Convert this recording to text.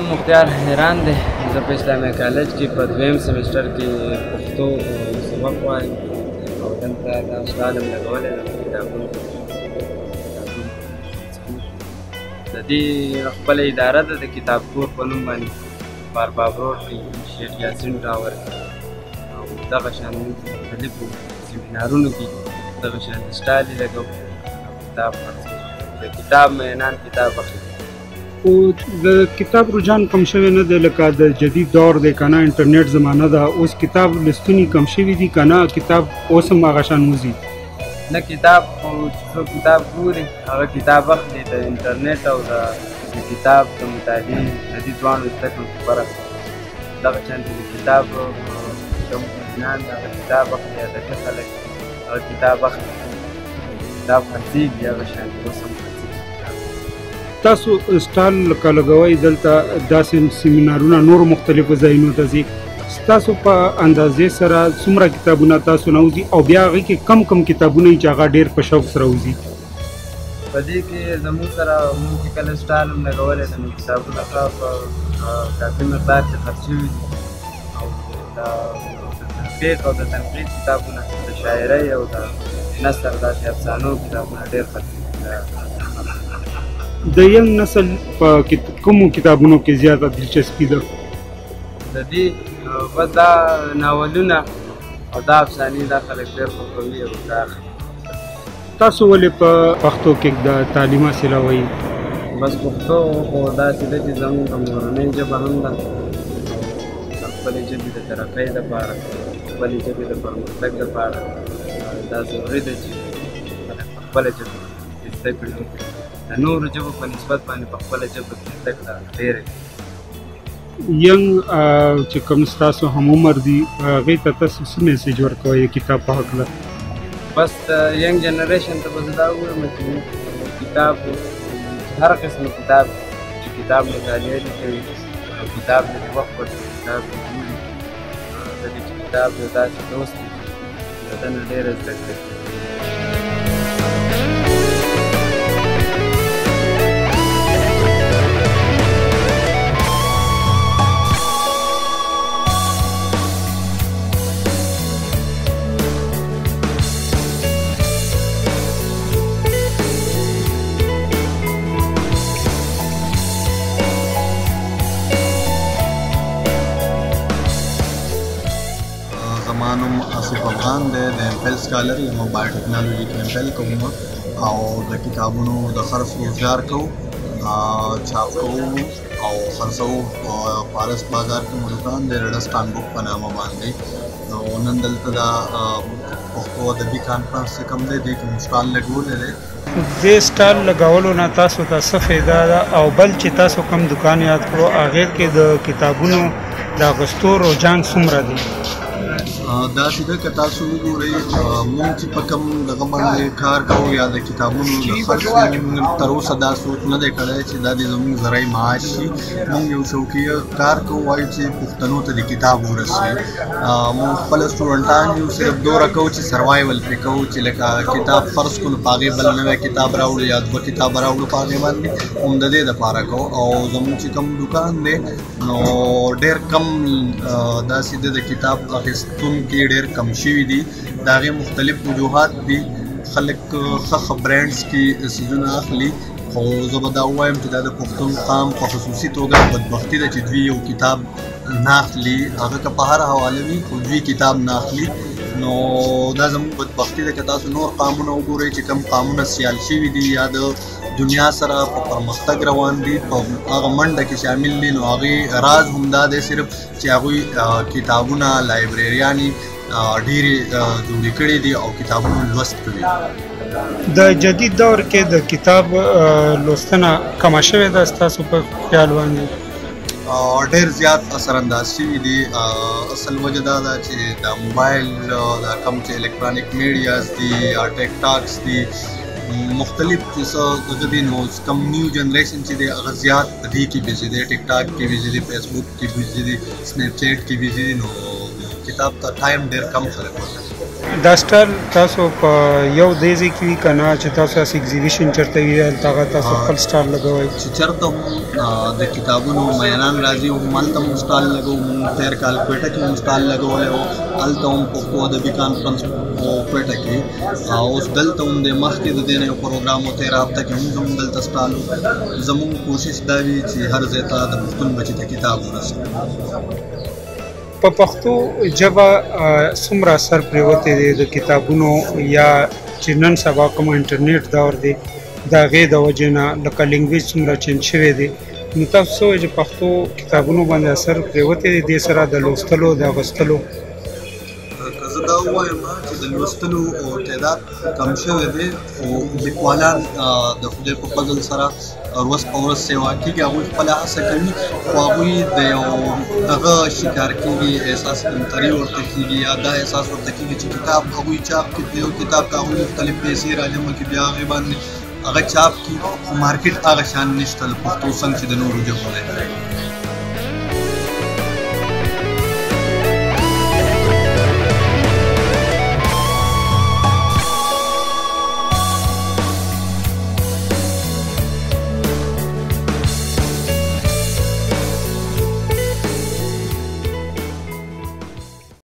نوم مختار حیران دی. زه په اسلامیه کالج کې په دویم سمسټر کې پښتو سبق وایم او دلته دا سټال هم لګولی ده په کتابونو. د دې خپله اداره ده د کتابکور په نوم باندې بارباب روډ کې شیخ یاسین ټاور او دغه شان مختلفو سیمینارونو کې دغه شان سټال یې لګوو. کتاب د کتاب مینان کتاب اخلي. خو د کتاب رجحان کم شوی نه دی لکه د جدید دور دی که نه انټرنیټ زمانه ده. اوس کتاب لستوني کم شوي دي که نه کتاب اوس هم هغه شان وځي؟ نه کتاب خو چې څوک کتاب ګوري هغه کتاب اخلي. د انټرنیټ او د کتاب د مطالعې د دې دواړو زده کړو کې فرق دغه شان چې د کتاب کوم انسانان هغه کتاب اخلي یا د ښه خلک هغه کتاب اخلي. کتاب خرڅېږي هغه شان اوس هم خرڅېږي. تاسو سټال لکه لګوئ دلته داسې سیمینارونه نورو مختلفو ځایونو ته ځي. ستاسو په اندازې سره څومره کتابونه تاسو نه وځي او بیا هغې کې کم کتابونه وي چې هغه ډېر په شوق سره وځي؟ په دې کې زموږ سره موږ چې کله سټال هم لګولی ده نو کتابونه ښه په کافي مقدار کې خرڅ شوي دي او د تحقیق او د تنقید کتابونه د شاعرۍ او د نثر داسې افسانو کتابونه ډېر خرڅ شوي. د ینګ نسل په کومو کتابونو کې زیاته دلچسپي ده؟ د دې بس دا ناولونه او دا افسانې دا خلک ډېر خوښوي او دا اخلي. تاسو ولې په پښتو کې د تعلیم حاصله وایي؟ بس پښتو خو داسې ده چې زموږ د مورنۍ ژبه هم ده. د خپلې ژبې د ترقۍ لپاره خپلې ژبې د پرمختګ لپاره دا ضروري ده چې خلک په خپله ژبه زده کړي وکړي. د نورو ژبو په نسبت باندې په خپله ژبه کې زده کړه ډېره وي. ینګ چې کوم ستاسو هم عمر دي هغې ته تاسو څه میسیج ورکوئ کتاب په هکله؟ بس د ینګ جنریشن ته به زه دا ووایم چې کتاب هر قسم کتاب چې کتاب مطالعه دې کوي او کتاب دې وخت ورکړي کتاب دې ګوري ځکه چې کتاب یو داسې دوست دی چې د ده نه ډېره زده کړه کوي. زما نوم آصف افغان دی د امفیل سکالر یم بایو ټیکنالوژي کې امفیل کوم او د کتابونو د خرڅ روزګار کوو چاپ کوو او خرڅوو. پارس بازار کې مو دوکان دی رډسټان بک په نامه باندې. نو نن دلته دا پښتو ادبي کانفرنس چې کوم دی دې کې مو سټال لګولی دی. دې سټال لګولو نه تاسو ته څه فایده ده او بل چې تاسو کوم دوکان یاد کړو هغې کې د کتابونو د اخیستو رجحان څومره دی؟ داسې ده که تاسو وګورئ مونږ چې په کوم دغه باندې کار کوو یا د کتابونو د خرڅ تر اوسه دا سوچ نه دی کړی چې دا د زموږ ذرایع معاش شي. مونږ یو شوقیه کار کوو وایو چې پښتنو ته د کتاب ورسوي. مونږ خپله سټوډنټان یو صرف دوره کوو چې سروایول پرې کوو چې لکه کتاب خرڅ کړو نو په هغې بل نوی کتاب راوړو یا دوه کتابه راوړو په هغې باندې هم د دې دپاره کوو. او زموږ چې کوم دوکان دی نو ډېر کم داسې دی د کتاب اخیستونکي ډېر کم شوي دي. د هغې مختلف وجوهات دي. خلک ښه برانډس کې څیزونه اخلي خو زه به دا ووایم چې دا د پښتون قام په خصوصي توګه بدبختي ده چې دوی یو کتاب نه اخلي. هغه که په هره حواله وي خو دوی کتاب نه اخلي. نو دا زموږ بدبختي ده. که تاسو نور قامونه وګورئ چې کوم قامونه سیال شوي دي یا د دنیا سره په پرمختګ روان دي په هغه منډه کې شامل دي نو هغې راز همدا دی صرف چې هغوی کتابونه لایبرریانې ډېرې جوړې کړي دي او کتابونه لوست کوي. د جدید دور کې د کتاب لوستنه کمه شوې ده ستاسو په خیال باندې؟ ډېر زیات اثرانداز شوي دي. اصل وجه دا ده چې د موبایل دا کم چې الکترانیک میډیاز دي یا ټیک ټاکس دي مختلف چې څه دغه دي نو کم نیو جنریشن چې دی هغه زیات په دې کې بیزي دی. ټیک ټاک کې بیزي دی، فیسبوک کې بیزي دی، سنیپ چیټ کې بیزي دی. نو کتاب ته ټایم ډېر کم خلک ورکوي. دا سټال تاسو په یو دې ځای کې وي که نه چې تاسو داسې ایګزیبیشن چېرته وي هلته هغه تاسو خپل سټال لګوئ؟ چې چېرته هم د کتابونو میانان راځي هم هلته هم سټال لګوو. مونږ تېر کال کویټه کې هم سټال لګولی و، هلته هم پښتو ادبي کانفرنس په کویټه کې. اوس دلته هم د مخکې د دې نه یو پروګرام و تېره هفته کې هم زموږ دلته سټال و. زموږ کوشش دا وي چې هر ځای ته د پښتون بچي ته کتاب ورسوو. په پښتو ژبه څومره اثر پرېوتی دی د کتابونو، یا چې نن سبا کوم انټرنیټ دور دی د هغې د وجې نه لکه لینګویج څومره چینج شوی دی، نو تاسو څه وایئ چې پښتو کتابونو باندې اثر پرېوتی دی دې سره د لوستلو د اغوستلو؟ که زه دا ووایم چې د لوستلو تعداد کم شوی دی، خو لیکوالان د خدای په فضل سره ورځ په ورځ سیوا کېږي. هغوی خپله هڅه کوي، خو هغوی د یو دغه شکار کېږي، احساس کمتري ورته کېږي، یا دا احساس ورته کېږي چې کتاب هغوی چاپ کړي، د یو کتاب ته هغوی مختلف پیسې راجمع کړي، بیا هغې باندې هغه چاپ کړي، خو مارکیټ هغه شان نشته د پښتو څنګه چې د نورو ژبو دی.